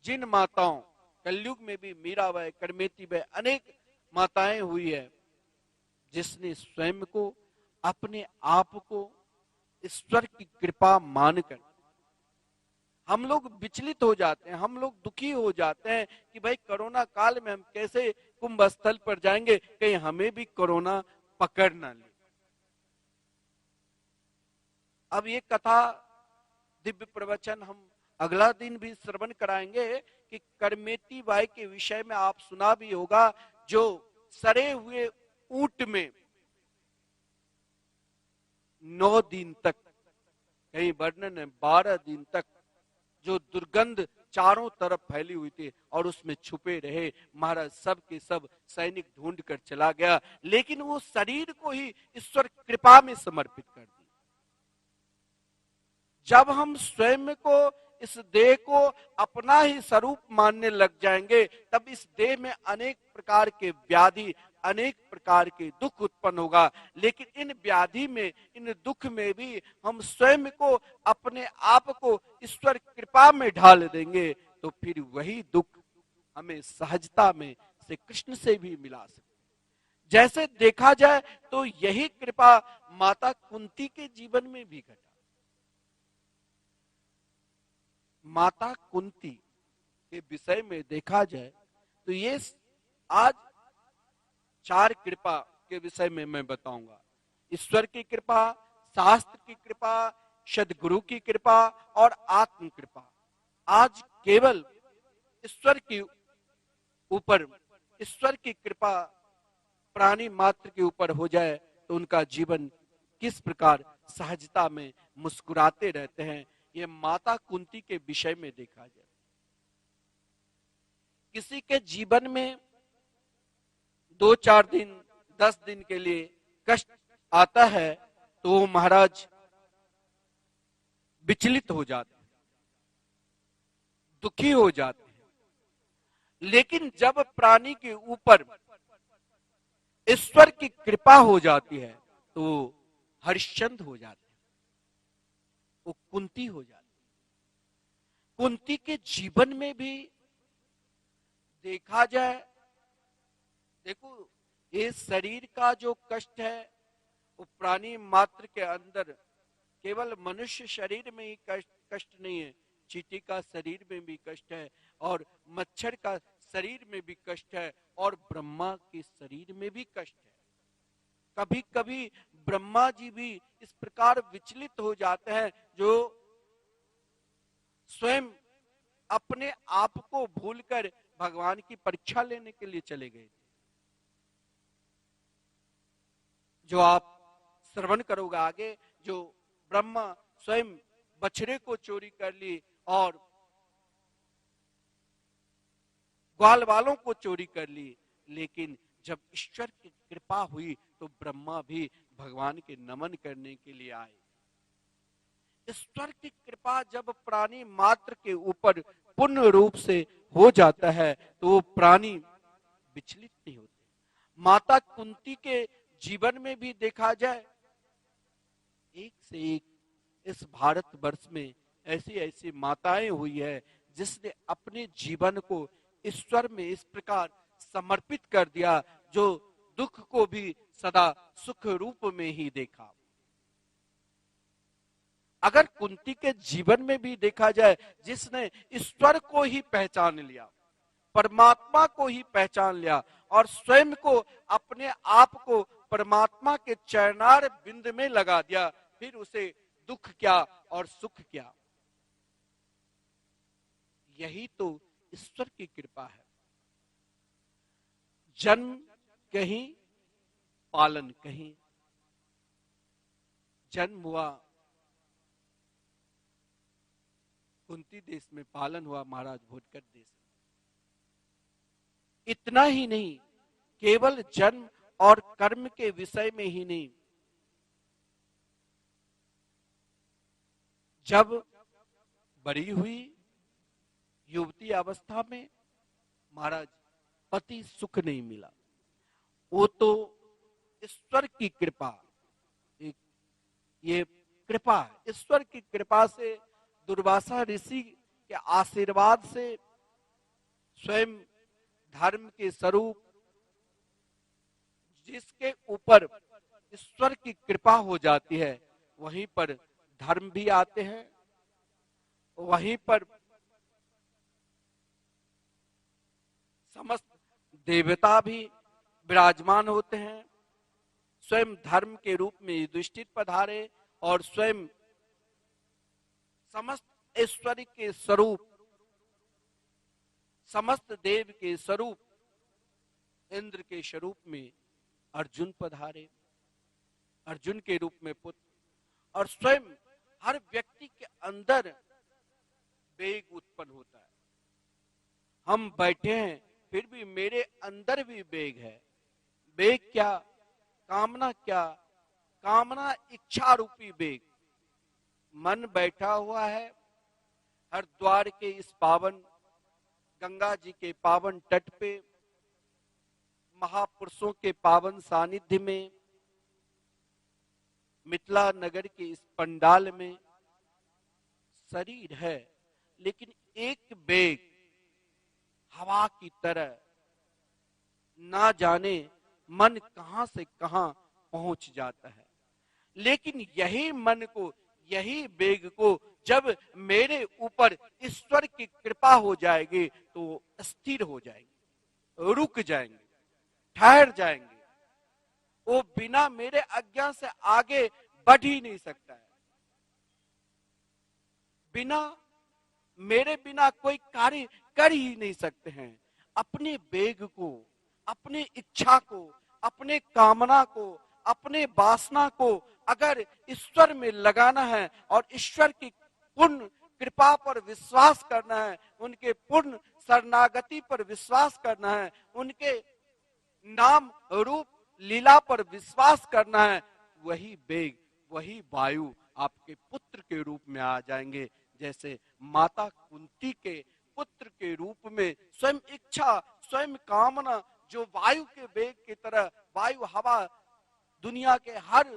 जिन माताओं, कलयुग में भी मीराबाई, करमेतीबाई, अनेक माताएं हुई है, जिसने स्वयं को, अपने आप को ईश्वर की कृपा मानकर, हम लोग विचलित हो जाते हैं, हम लोग दुखी हो जाते हैं कि भाई कोरोना काल में हम कैसे कुंभ स्थल पर जाएंगे, कहीं हमें भी कोरोना पकड़ ना ले। अब ये कथा, दिव्य प्रवचन हम अगला दिन भी श्रवण कराएंगे कि करमेतीबाई के विषय में आप सुना भी होगा, जो सड़े हुए ऊंट में 9 दिन तक कहीं वर्णन है 12 दिन तक जो दुर्गंध चारों तरफ फैली हुई थी और उसमें छुपे रहे। महाराज सब के सब सैनिक ढूंढ कर चला गया, लेकिन वो शरीर को ही ईश्वर कृपा में समर्पित कर दिया। जब हम स्वयं को, इस देह को अपना ही स्वरूप मानने लग जाएंगे, तब इस देह में अनेक प्रकार के व्याधि, अनेक प्रकार के दुख उत्पन्न होगा। लेकिन इन व्याधि में, इन दुख में भी हम स्वयं को, अपने आप को ईश्वर कृपा में ढाल देंगे, तो फिर वही दुख हमें सहजता में से कृष्ण से भी मिला सकते। जैसे देखा जाए तो यही कृपा माता कुंती के जीवन में भी घटा। माता कुंती के विषय में देखा जाए तो ये आज 4 कृपा के विषय में मैं बताऊंगा। ईश्वर की कृपा, शास्त्र की कृपा, सद्गुरु की कृपा और आत्म कृपा। आज केवल ईश्वर की ऊपर, ईश्वर की कृपा प्राणी मात्र के ऊपर हो जाए तो उनका जीवन किस प्रकार सहजता में मुस्कुराते रहते हैं, ये माता कुंती के विषय में देखा जाए। किसी के जीवन में 2-4 दिन, 10 दिन के लिए कष्ट आता है तो वो महाराज विचलित हो जाते हैं, दुखी हो जाते हैं। लेकिन जब प्राणी के ऊपर ईश्वर की कृपा हो जाती है तो हरिश्चंद्र हो जाते हैं, वो कुंती हो जाती है। कुंती के जीवन में भी देखा जाए, देखो ये शरीर का जो कष्ट है वो प्राणी मात्र के अंदर, केवल मनुष्य शरीर में ही कष्ट नहीं है, चींटी का शरीर में भी कष्ट है और मच्छर का शरीर में भी कष्ट है और ब्रह्मा के शरीर में भी कष्ट है। कभी कभी ब्रह्मा जी भी इस प्रकार विचलित हो जाते हैं, जो स्वयं अपने आप को भूलकर भगवान की परीक्षा लेने के लिए चले गए। जो आप श्रवण करोगे आगे, जो ब्रह्मा स्वयं बछड़े को चोरी कर ली और ग्वाल वालों को चोरी कर ली, लेकिन जब ईश्वर की कृपा हुई तो ब्रह्मा भी भगवान के नमन करने के लिए आए। ईश्वर की कृपा जब प्राणी मात्र के ऊपर पूर्ण रूप से हो जाता है तो वो प्राणी विचलित नहीं होते। माता कुंती के जीवन में भी देखा जाए, एक से एक इस भारत वर्ष में ऐसी ऐसी माताएं हुई है जिसने अपने जीवन को ईश्वर में इस प्रकार समर्पित कर दिया, जो दुख को भी सदा सुख रूप में ही देखा। अगर कुंती के जीवन में भी देखा जाए, जिसने ईश्वर को ही पहचान लिया, परमात्मा को ही पहचान लिया और स्वयं को, अपने आप को परमात्मा के चरणार बिंद में लगा दिया, फिर उसे दुख क्या और सुख क्या। यही तो ईश्वर की कृपा है। जन्म कहीं, पालन कहीं। जन्म हुआ कुंती देश में, पालन हुआ महाराज भोजकर देश में। इतना ही नहीं, केवल जन्म और कर्म के विषय में ही नहीं, जब बड़ी हुई युवती अवस्था में महाराज पति सुख नहीं मिला, वो तो ईश्वर की कृपा, ये कृपा है। ईश्वर की कृपा से, दुर्वासा ऋषि के आशीर्वाद से, स्वयं धर्म के स्वरूप जिसके ऊपर ईश्वर की कृपा हो जाती है, वहीं पर धर्म भी आते हैं, वहीं पर समस्त देवता भी विराजमान होते हैं। स्वयं धर्म के रूप में युधिष्ठिर पधारे और स्वयं समस्त ऐश्वर्य के स्वरूप, समस्त देव के स्वरूप, इंद्र के स्वरूप में अर्जुन पधारे, अर्जुन के रूप में पुत्र, और स्वयं हर व्यक्ति के अंदर वेग उत्पन्न होता है। हम बैठे हैं फिर भी मेरे अंदर भी वेग है। वेग क्या? कामना क्या? कामना इच्छा रूपी वेग। मन बैठा हुआ है हरिद्वार के इस पावन गंगा जी के पावन तट पे, महापुरुषों के पावन सानिध्य में, मिथिला नगर के इस पंडाल में शरीर है, लेकिन एक वेग हवा की तरह ना जाने मन कहां से कहां पहुंच जाता है। लेकिन यही मन को, यही वेग को जब मेरे ऊपर ईश्वर की कृपा हो जाएगी तो स्थिर हो जाएंगे, रुक जाएंगे, ठहर जाएंगे। वो बिना मेरे आज्ञा से आगे बढ़ ही नहीं सकता है। बिना मेरे बिना कोई कार्य कर ही नहीं सकते हैं। अपने वेग को, अपने इच्छा को, अपने कामना को, अपने वासना को अगर ईश्वर में लगाना है और ईश्वर की पूर्ण कृपा पर विश्वास करना है, उनके पूर्ण शरणागति पर विश्वास करना है, उनके नाम रूप लीला पर विश्वास करना है, वही वेग, वही वायु आपके पुत्र के रूप में आ जाएंगे। जैसे माता कुंती के पुत्र के रूप में स्वयं इच्छा, स्वयं कामना जो वायु के वेग की तरह, वायु हवा दुनिया के हर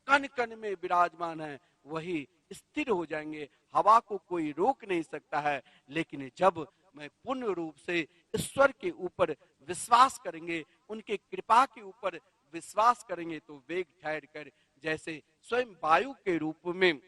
कण कण में विराजमान है, वही स्थिर हो जाएंगे। हवा को कोई रोक नहीं सकता है। लेकिन जब मैं पूर्ण रूप से ईश्वर के ऊपर विश्वास करेंगे, उनके कृपा के ऊपर विश्वास करेंगे, तो वेग ठहर कर जैसे स्वयं वायु के रूप में,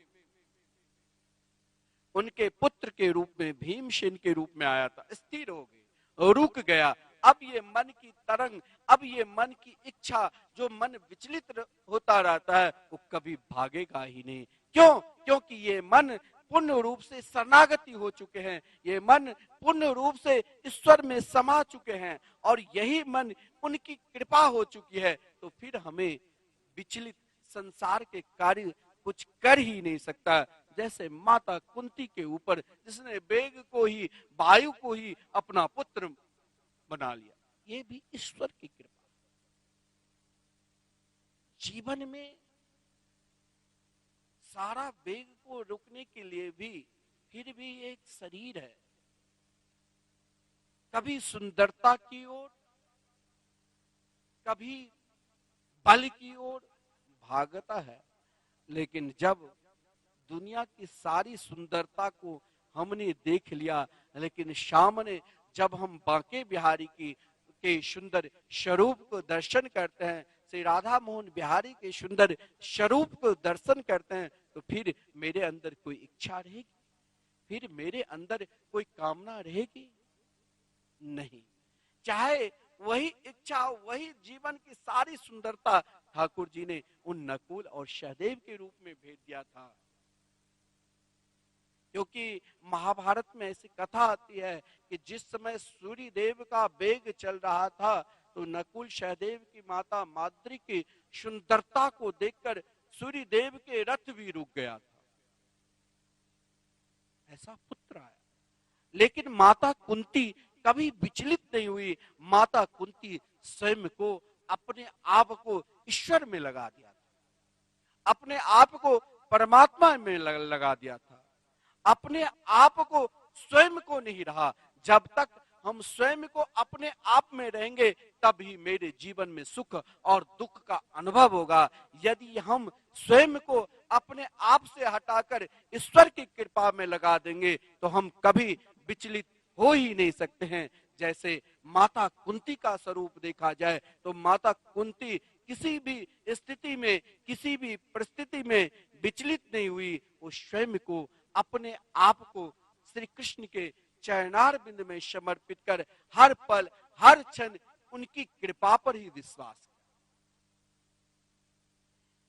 उनके पुत्र के रूप में, भीमसेन के रूप में आया था, स्थिर हो गए, रुक गया। अब ये मन की तरंग, अब ये मन की इच्छा, जो मन विचलित होता रहता है, वो कभी भागेगा ही नहीं। क्यों? क्योंकि ये मन पूर्ण रूप से शरणागति हो चुके हैं, ये मन पूर्ण रूप से ईश्वर में समा चुके हैं, और यही मन उनकी कृपा हो चुकी है। तो फिर हमें विचलित संसार के कार्य कुछ कर ही नहीं सकता। जैसे माता कुंती के ऊपर जिसने वेग को ही, वायु को ही अपना पुत्र बना लिया, ये भी ईश्वर की कृपा। जीवन में सारा वेग को रोकने के लिए भी फिर भी एक शरीर है, कभी सुंदरता की ओर, कभी बल की ओर भागता है। लेकिन जब दुनिया की सारी सुंदरता को हमने देख लिया, लेकिन सामने जब हम बांके बिहारी की के सुंदर स्वरूप को दर्शन करते हैं, श्री राधा मोहन बिहारी के सुंदर स्वरूप को दर्शन करते हैं, तो फिर मेरे अंदर कोई इच्छा रहेगी? फिर मेरे अंदर कोई कामना रहेगी? नहीं। चाहे वही इच्छा, वही जीवन की सारी सुंदरता ठाकुर जी ने उन नकुल और सहदेव के रूप में भेज दिया था। क्योंकि महाभारत में ऐसी कथा आती है कि जिस समय सूर्य देव का वेग चल रहा था, तो नकुल सहदेव की माता माद्री की सुंदरता को देखकर सूर्य देव के रथ भी रुक गया था। ऐसा पुत्र आया। लेकिन माता कुंती कभी विचलित नहीं हुई। माता कुंती स्वयं को, अपने आप को ईश्वर में लगा दिया था, अपने आप को परमात्मा में लगा दिया था, अपने आप को, स्वयं को नहीं रहा। जब तक हम स्वयं को अपने आप में रहेंगे, तभी मेरे जीवन में सुख और दुख का अनुभव होगा। यदि हम स्वयं को अपने आप से हटाकर ईश्वर की कृपा में लगा देंगे, तो हम कभी विचलित हो ही नहीं सकते हैं। जैसे माता कुंती का स्वरूप देखा जाए, तो माता कुंती किसी भी स्थिति में, किसी भी परिस्थिति में विचलित नहीं हुई। वो स्वयं को, अपने आप को श्री कृष्ण के चरणार बिंद में समर्पित कर हर पल, हर क्षण उनकी कृपा पर ही विश्वास किया।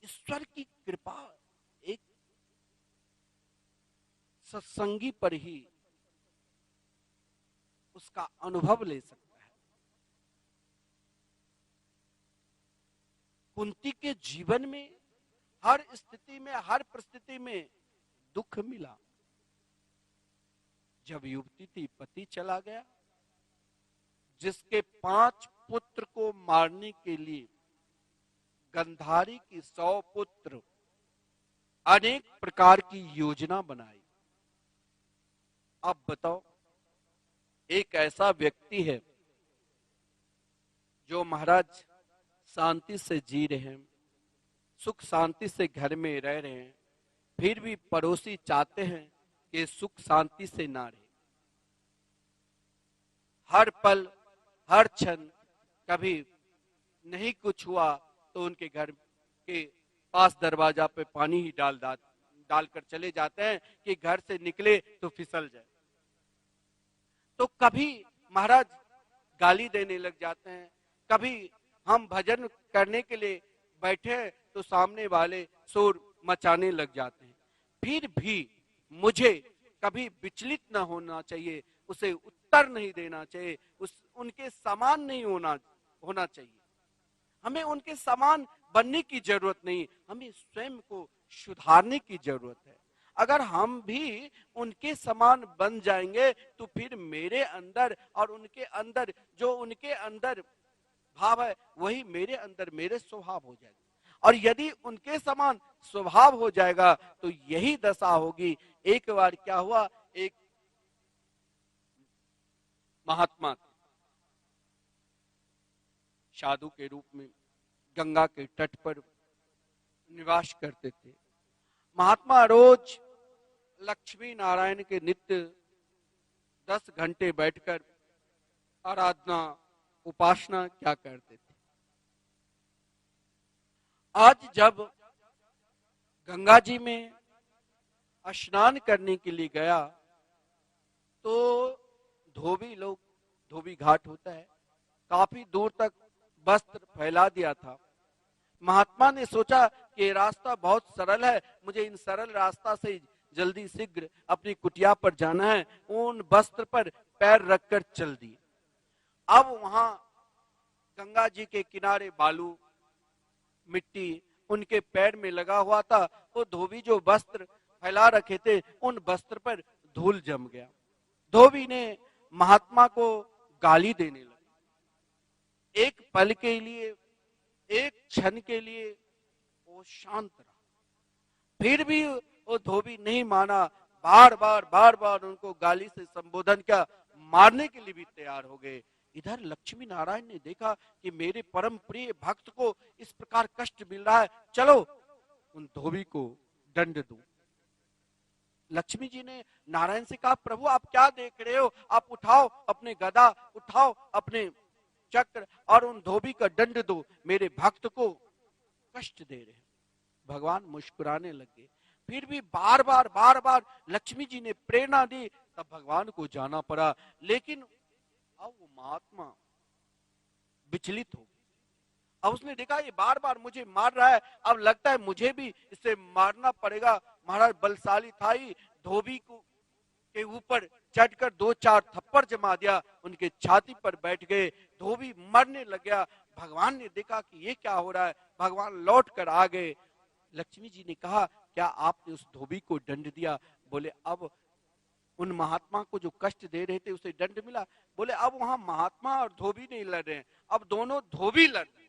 ईश्वर की कृपा एक सत्संगी पर ही उसका अनुभव ले सकता है। कुंती के जीवन में हर स्थिति में, हर परिस्थिति में दुख मिला। जब युवती थी, पति चला गया, जिसके 5 पुत्र को मारने के लिए गंधारी की 100 पुत्र अनेक प्रकार की योजना बनाई। अब बताओ, एक ऐसा व्यक्ति है जो महाराज शांति से जी रहे हैं, सुख शांति से घर में रह रहे हैं, फिर भी पड़ोसी चाहते हैं कि सुख शांति से ना रहे। हर पल, हर क्षण कभी नहीं कुछ हुआ तो उनके घर के पास दरवाजा पे पानी ही डालकर चले जाते हैं कि घर से निकले तो फिसल जाए। तो कभी महाराज गाली देने लग जाते हैं, कभी हम भजन करने के लिए बैठे तो सामने वाले शोर मचाने लग जाते हैं। फिर भी मुझे कभी विचलित न होना चाहिए, उसे उत्तर नहीं देना चाहिए, उनके समान नहीं होना चाहिए। हमें उनके समान बनने की जरूरत नहीं, हमें स्वयं को सुधारने की जरूरत है। अगर हम भी उनके समान बन जाएंगे तो फिर मेरे अंदर और उनके अंदर, जो उनके अंदर भाव है वही मेरे अंदर, मेरे स्वभाव हो जाएगा। और यदि उनके समान स्वभाव हो जाएगा तो यही दशा होगी। एक बार क्या हुआ, एक महात्मा साधु के रूप में गंगा के तट पर निवास करते थे। महात्मा रोज लक्ष्मी नारायण के नित्य 10 घंटे बैठकर आराधना, उपासना क्या करते थे। आज जब गंगा जी में स्नान करने के लिए गया तो धोबी घाट होता है, काफी दूर तक वस्त्र फैला दिया था। महात्मा ने सोचा कि रास्ता बहुत सरल है, मुझे इन सरल रास्ता से जल्दी शीघ्र अपनी कुटिया पर जाना है। उन वस्त्र पर पैर रखकर चल दिए। अब वहां गंगा जी के किनारे बालू, मिट्टी उनके पैर में लगा हुआ था। वो धोबी जो वस्त्र फैला रखे थे, उन वस्त्र पर धूल जम गया। धोबी ने महात्मा को गाली देने लगा। एक पल के लिए, एक क्षण के लिए वो शांत रहा, फिर भी वो धोबी नहीं माना। बार बार उनको गाली से संबोधन किया, मारने के लिए भी तैयार हो गए। इधर लक्ष्मी नारायण ने देखा कि मेरे परम प्रिय भक्त को इस प्रकार कष्ट मिल रहा है, चलो उन धोबी को दंड दो। लक्ष्मी जी ने नारायण से कहा, प्रभु आप क्या देख रहे हो, आप उठाओ अपने गदा, उठाओ अपने चक्र और उन धोबी का दंड दो, मेरे भक्त को कष्ट दे रहे हैं। भगवान मुस्कुराने लगे। फिर भी बार बार लक्ष्मी जी ने प्रेरणा दी, तब भगवान को जाना पड़ा। लेकिन अब वो महात्मा विचलित हो गया। अब उसने देखा ये बार बार मुझे मार रहा है, अब लगता है मुझे भी इसे मारना पड़ेगा। महाराज बलशाली था ही, धोबी को के ऊपर चढ़कर 2-4 थप्पड़ जमा दिया, उनके छाती पर बैठ गए। धोबी मरने लग गया। भगवान ने देखा कि ये क्या हो रहा है, भगवान लौट कर आ गए। लक्ष्मी जी ने कहा, क्या आपने उस धोबी को दंड दिया? बोले अब उन महात्मा को जो कष्ट दे रहे थे उसे दंड मिला। बोले अब वहां महात्मा और धोबी नहीं लड़ रहे हैं, अब दोनों धोबी लड़ रहे हैं।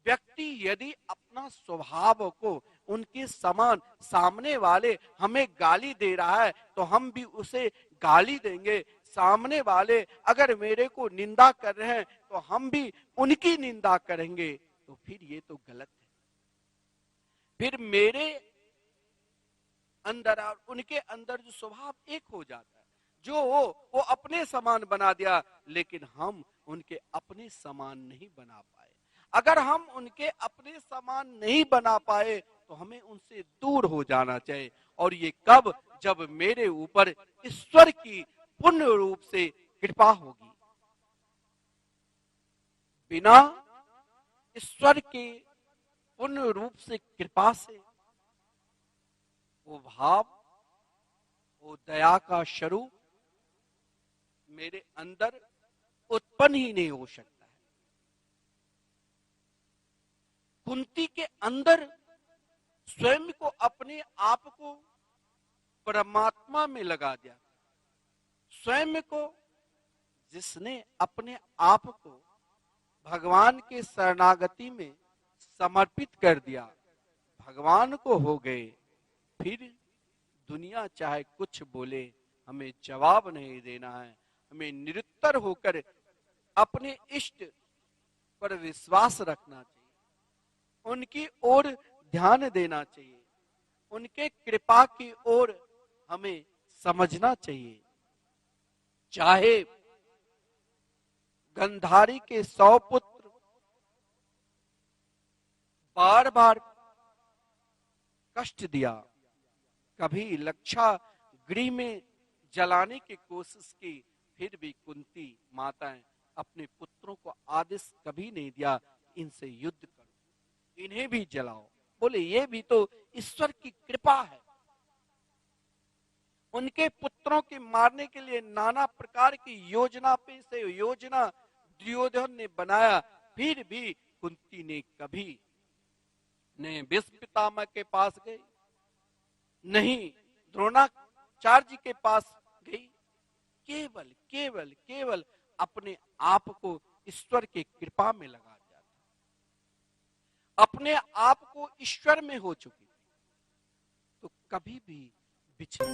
व्यक्ति यदि अपना स्वभाव को उनके समान, सामने वाले हमें गाली दे रहा है तो हम भी उसे गाली देंगे। सामने वाले अगर मेरे को निंदा कर रहे हैं तो हम भी उनकी निंदा करेंगे, तो फिर ये तो गलत है। फिर मेरे अंदर और उनके अंदर जो स्वभाव एक हो जाता है, जो वो अपने समान बना दिया, लेकिन हम उनके अपने समान नहीं बना पाए। अगर हम उनके अपने समान नहीं बना पाए तो हमें उनसे दूर हो जाना चाहिए। और ये कब? जब मेरे ऊपर ईश्वर की पूर्ण रूप से कृपा होगी। बिना ईश्वर के पूर्ण रूप से कृपा से वो भाव, वो दया का स्वरूप मेरे अंदर उत्पन्न ही नहीं हो सकता है। कुंती के अंदर स्वयं को, अपने आप को परमात्मा में लगा दिया। स्वयं को जिसने अपने आप को भगवान के शरणागति में समर्पित कर दिया, भगवान को हो गए। फिर दुनिया चाहे कुछ बोले, हमें जवाब नहीं देना है। हमें निरुत्तर होकर अपने इष्ट पर विश्वास रखना चाहिए, उनकी ओर ध्यान देना चाहिए, उनके कृपा की ओर हमें समझना चाहिए। चाहे गंधारी के 100 पुत्र बार बार कष्ट दिया, कभी लक्षा गृह में जलाने की कोशिश की, फिर भी कुंती माताएं अपने पुत्रों को आदेश कभी नहीं दिया इनसे युद्ध करो, इन्हें भी जलाओ। बोले ये भी तो ईश्वर की कृपा है। उनके पुत्रों के मारने के लिए नाना प्रकार की योजना पे से योजना दुर्योधन ने बनाया, फिर भी कुंती ने कभी न भीष्म पितामह के पास गई, नहीं द्रोणाचार्य जी के पास गई। केवल केवल केवल अपने आप को ईश्वर की कृपा में लगा दिया था, अपने आप को ईश्वर में हो चुकी थी, तो कभी भी बिछड़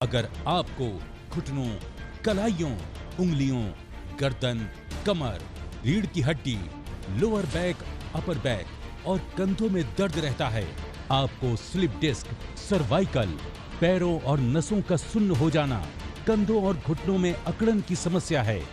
अगर आपको घुटनों, कलाइयों, उंगलियों, गर्दन, कमर, रीढ़ की हड्डी, लोअर बैक, अपर बैक और कंधों में दर्द रहता है, आपको स्लिप डिस्क, सर्वाइकल, पैरों और नसों का सुन्न हो जाना, कंधों और घुटनों में अकड़न की समस्या है,